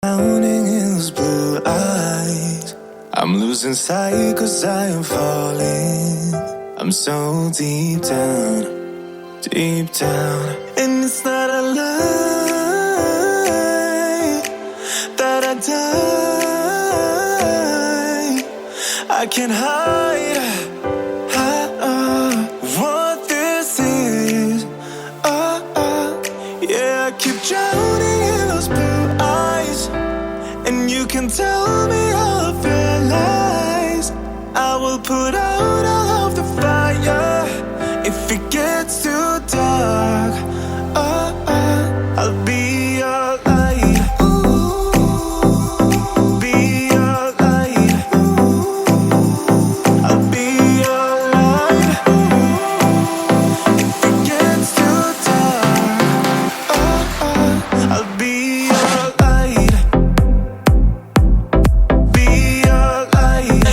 Drowning in those blue eyes, I'm losing sight 'cause I am falling. I'm so deep down, and it's not a lie that I die. I can't hide what this is. Yeah, I keep drowning in those blue eyes, and you can tell me all of your lies. I will put out all of the fire if it gets too dark. I'll be your light. Be your light. I'll be your light. If it gets too dark, I'll be your light. Be your light.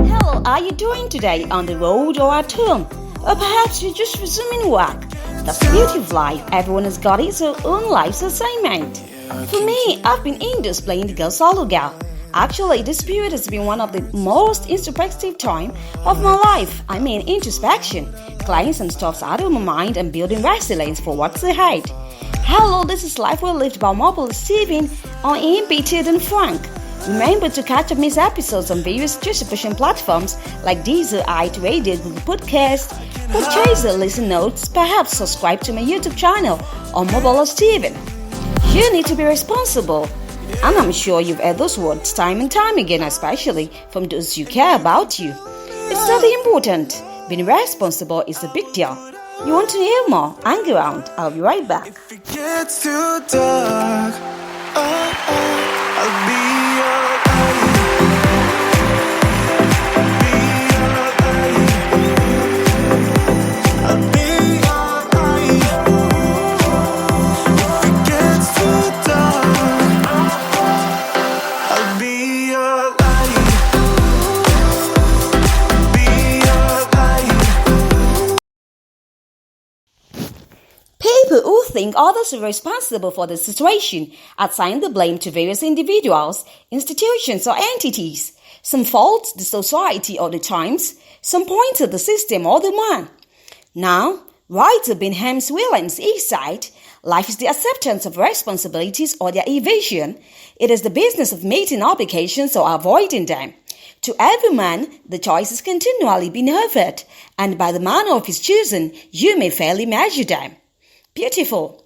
Hello, are you doing today on the road or at home? Or perhaps you're just resuming work. That's the beauty of life. Everyone has got his own life's assignment. For me, I've been indoors playing the girl solo girl. Actually, this period has been one of the most introspective time of my life. I mean, introspection, clearing some stuff out of my mind and building resilience for what's ahead. Hello, this is Life Well Lived by Omobola Steven on Better and Frank. Remember to catch up these episodes on various distribution platforms like Deezer, Radio, Google Podcast, Podchaser, Listen Notes. Perhaps subscribe to my YouTube channel, Omobola Steven. You need to be responsible. And I'm sure you've heard those words time and time again, especially from those who care about you. It's really important. Being responsible is a big deal. You want to hear more? Hang around. I'll be right back. If it gets too dark, I'll be your light. Be your light. I'll be your light. If it gets too dark, I'll be your light. Be your light. People who think others are responsible for the situation assign the blame to various individuals, institutions, or entities. Some fault the society or the times, some point at the system or the man. Now, writer Benham's Williams insight, life is the acceptance of responsibilities or their evasion. It is the business of meeting obligations or avoiding them. To every man, the choice is continually being offered, and by the manner of his choosing, you may fairly measure them. Beautiful.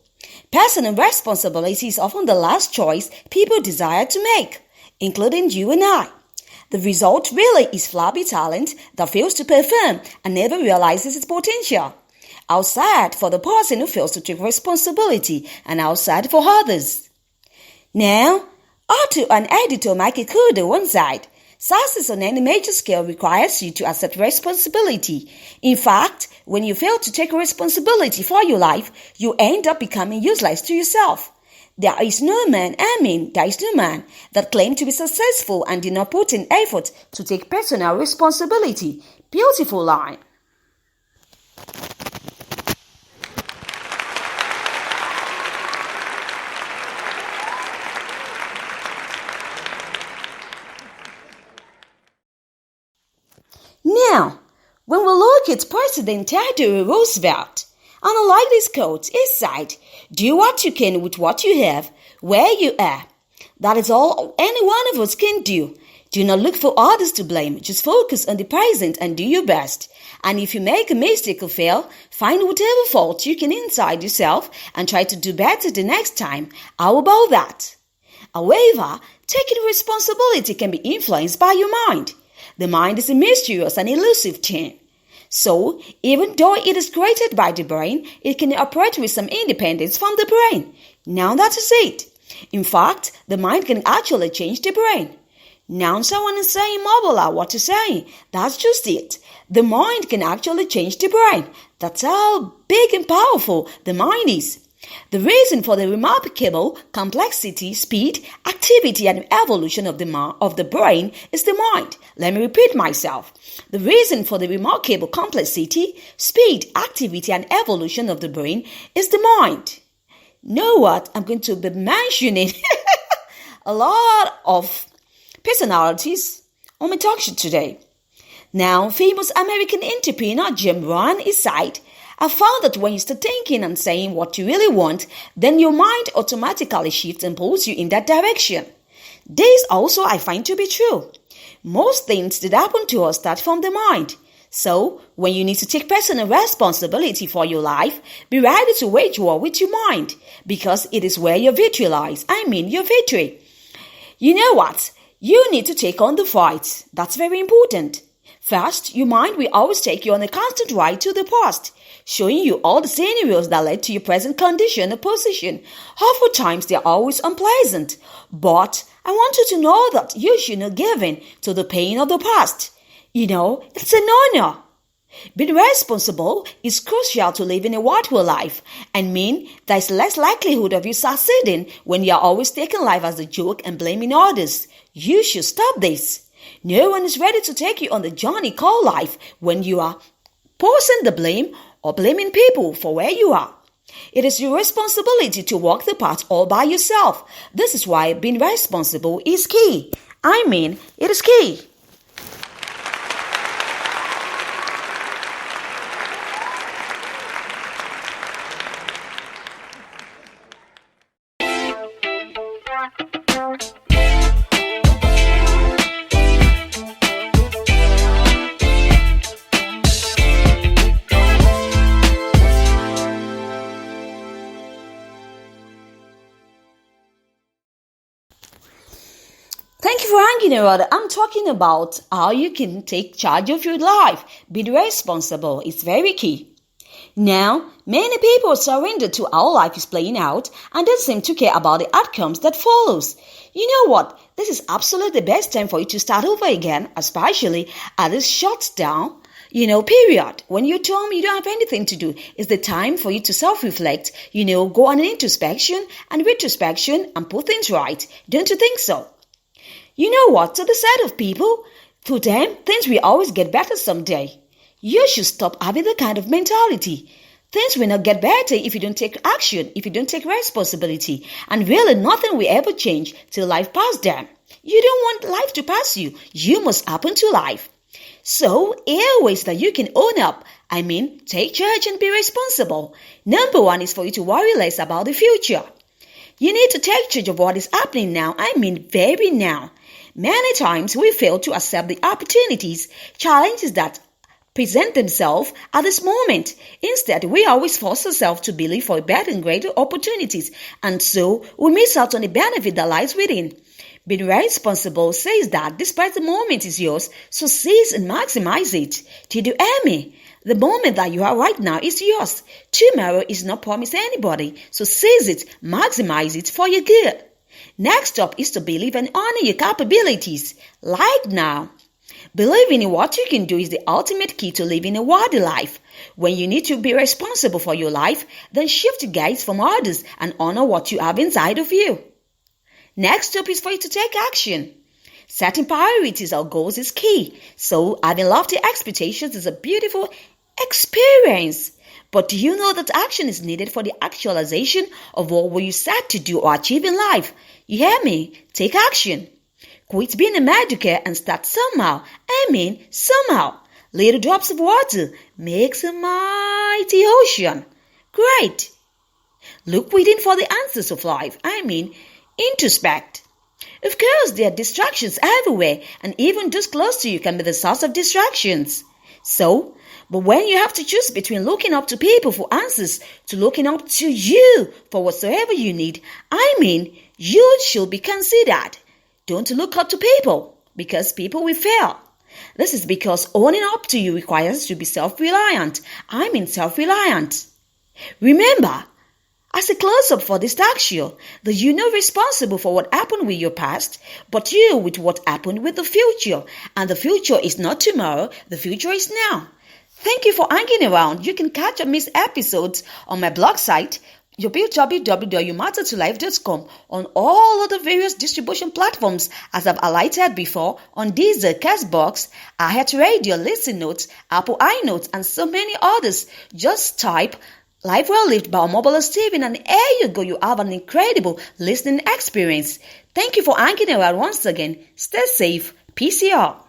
Personal responsibility is often the last choice people desire to make, including you and I. The result really is flabby talent that fails to perform and never realizes its potential. Outside for the person who fails to take responsibility and outside for others. Now, author and editor Micheal Korda once said, success on any major scale requires you to accept responsibility. In fact, when you fail to take responsibility for your life, you end up becoming useless to yourself. There is no man that claimed to be successful and did not put in effort to take personal responsibility. Beautiful line. Now, when we look at President Theodore Rososevelt, and I like this quote, he said, do what you can with what you have, where you are. That is all any one of us can do. Do not look for others to blame. Just focus on the present and do your best. And if you make a mistake or fail, find whatever fault you can inside yourself and try to do better the next time. How about that? However, taking responsibility can be influenced by your mind. The mind is a mysterious and elusive thing. So, even though it is created by the brain, it can operate with some independence from the brain. Now that is it. In fact, the mind can actually change the brain. Now someone is saying, Omobola, what you saying? That's just it. The mind can actually change the brain. That's how big and powerful the mind is. The reason for the remarkable complexity, speed, activity, and evolution of the brain is the mind. Let me repeat myself. The reason for the remarkable complexity, speed, activity, and evolution of the brain is the mind. Know what? I'm going to be mentioning a lot of personalities on my talk show today. Now, famous American entrepreneur Jim Rohn is cited. I found that when you start thinking and saying what you really want, then your mind automatically shifts and pulls you in that direction. This also I find to be true. Most things that happen to us start from the mind. So, when you need to take personal responsibility for your life, be ready to wage war with your mind, because it is where your victory lies. Your victory. You know what? You need to take on the fight. That's very important. First, your mind will always take you on a constant ride to the past, showing you all the scenarios that led to your present condition or position. Oftentimes, they are always unpleasant. But I want you to know that you should not give in to the pain of the past. It's an honor. Being responsible is crucial to living a worthwhile life. There is less likelihood of you succeeding when you are always taking life as a joke and blaming others. You should stop this. No one is ready to take you on the journey called life when you are posing the blame or blaming people for where you are. It is your responsibility to walk the path all by yourself. This is why being responsible is key. It is key. Thank you for hanging around. I'm talking about how you can take charge of your life. Be responsible. It's very key. Now, many people surrender to how life is playing out and don't seem to care about the outcomes that follows. You know what? This is absolutely the best time for you to start over again, especially at this shut down, period. When you're home, you don't have anything to do. It's the time for you to self-reflect, go on an introspection and retrospection and put things right. Don't you think so? You know what? To the side of people, to them, things will always get better someday. You should stop having that kind of mentality. Things will not get better if you don't take action, if you don't take responsibility. And really, nothing will ever change till life passes them. You don't want life to pass you. You must happen to life. So, here are ways that you can own up. Take charge and be responsible. Number one is for you to worry less about the future. You need to take charge of what is happening now. Very now. Many times we fail to accept the opportunities, challenges that present themselves at this moment. Instead, we always force ourselves to believe for better and greater opportunities, and so we miss out on the benefit that lies within. Being responsible says that despite the moment is yours, so seize and maximize it. Did you hear me? The moment that you are right now is yours. Tomorrow is not promised anybody, so seize it, maximize it for your good. Next up is to believe and honor your capabilities. Like now. Believing in what you can do is the ultimate key to living a worthy life. When you need to be responsible for your life, then shift your gaze from others and honor what you have inside of you. Next up is for you to take action. Setting priorities or goals is key. So having lofty expectations is a beautiful experience. But do you know that action is needed for the actualization of what you set to do or achieve in life? You hear me? Take action. Quit being a mediocre and start somehow. Somehow. Little drops of water makes a mighty ocean. Great. Look within for the answers of life. Introspect. Of course, there are distractions everywhere, and even those close to you can be the source of distractions. But when you have to choose between looking up to people for answers to looking up to you for whatsoever you need, you should be considered. Don't look up to people, because people will fail. This is because owning up to you requires us to be self-reliant. Self-reliant. Remember, as a close-up for this talk show, that you're not responsible for what happened with your past, but you with what happened with the future. And the future is not tomorrow, the future is now. Thank you for hanging around. You can catch up missed episodes on my blog site, www.youmattertolife.com, on all of the various distribution platforms as I've highlighted before, on Deezer, Castbox, iHeartRadio, Listen Notes, Apple iNotes, and so many others. Just type Life well lived by Omobola Stephen, and here you go, you have an incredible listening experience. Thank you for hanging around once again. Stay safe. Peace out.